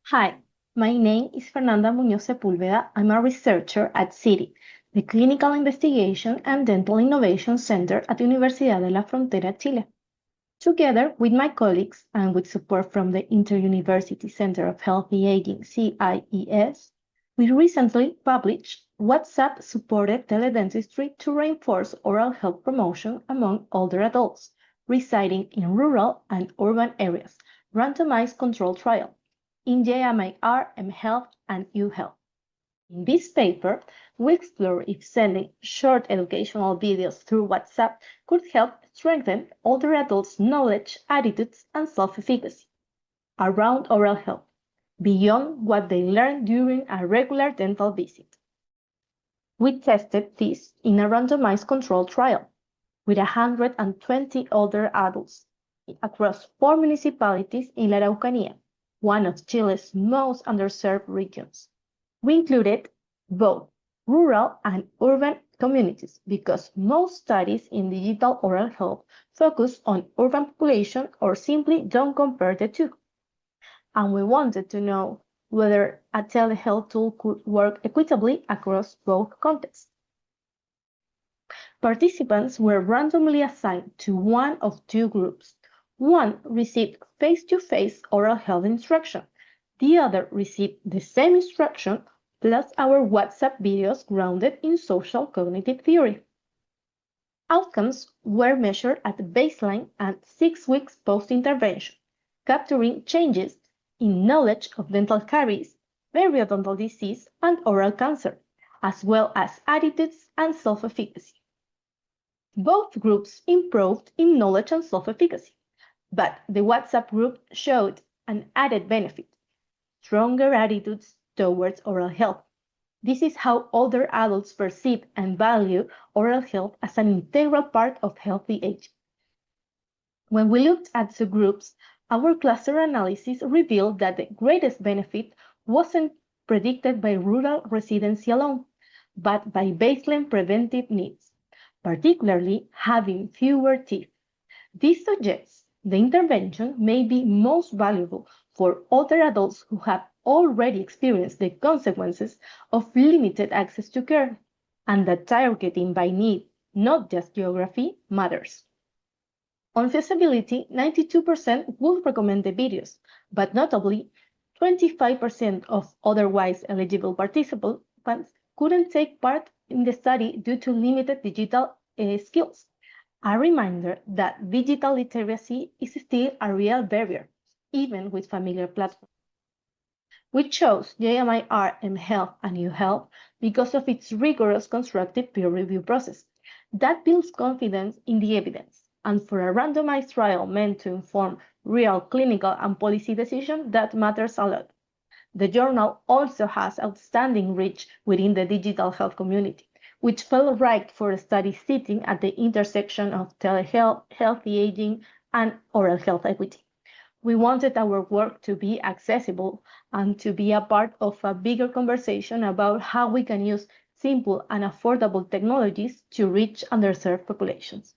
Hi, my name is Fernanda Muñoz-Sepúlveda. I'm a researcher at CITE, the Clinical Investigation and Dental Innovation Center at Universidad de la Frontera, Chile. Together with my colleagues and with support from the Inter-University Center of Healthy Aging, CIES, we recently published WhatsApp-supported teledentistry to reinforce oral health promotion among older adults residing in rural and urban areas, randomized controlled trial in JMIR Mhealth Uhealth. In this paper, we explore if sending short educational videos through WhatsApp could help strengthen older adults' knowledge, attitudes, and self-efficacy around oral health, beyond what they learn during a regular dental visit. We tested this in a randomized controlled trial with 120 older adults across 4 municipalities in La Araucanía, one of Chile's most underserved regions. We included both rural and urban communities because most studies in digital oral health focus on urban population or simply don't compare the two. And we wanted to know whether a telehealth tool could work equitably across both contexts. Participants were randomly assigned to one of two groups. One received face-to-face oral health instruction. The other received the same instruction plus our WhatsApp videos grounded in social cognitive theory. Outcomes were measured at baseline and 6 weeks post-intervention, capturing changes in knowledge of dental caries, periodontal disease, and oral cancer, as well as attitudes and self-efficacy. Both groups improved in knowledge and self-efficacy, but the WhatsApp group showed an added benefit: stronger attitudes towards oral health. This is how older adults perceive and value oral health as an integral part of healthy aging. When we looked at subgroups, our cluster analysis revealed that the greatest benefit wasn't predicted by rural residency alone, but by baseline preventive needs, particularly having fewer teeth. This suggests the intervention may be most valuable for older adults who have already experienced the consequences of limited access to care, and that targeting by need, not just geography, matters. On feasibility, 92% would recommend the videos, but notably, 25% of otherwise eligible participants couldn't take part in the study due to limited digital skills. A reminder that digital literacy is still a real barrier, even with familiar platforms. We chose JMIR Mhealth Uhealth because of its rigorous constructive peer review process that builds confidence in the evidence, and for a randomized trial meant to inform real clinical and policy decisions, that matters a lot. The journal also has outstanding reach within the digital health community, which felt right for a study sitting at the intersection of telehealth, healthy aging, and oral health equity. We wanted our work to be accessible and to be a part of a bigger conversation about how we can use simple and affordable technologies to reach underserved populations.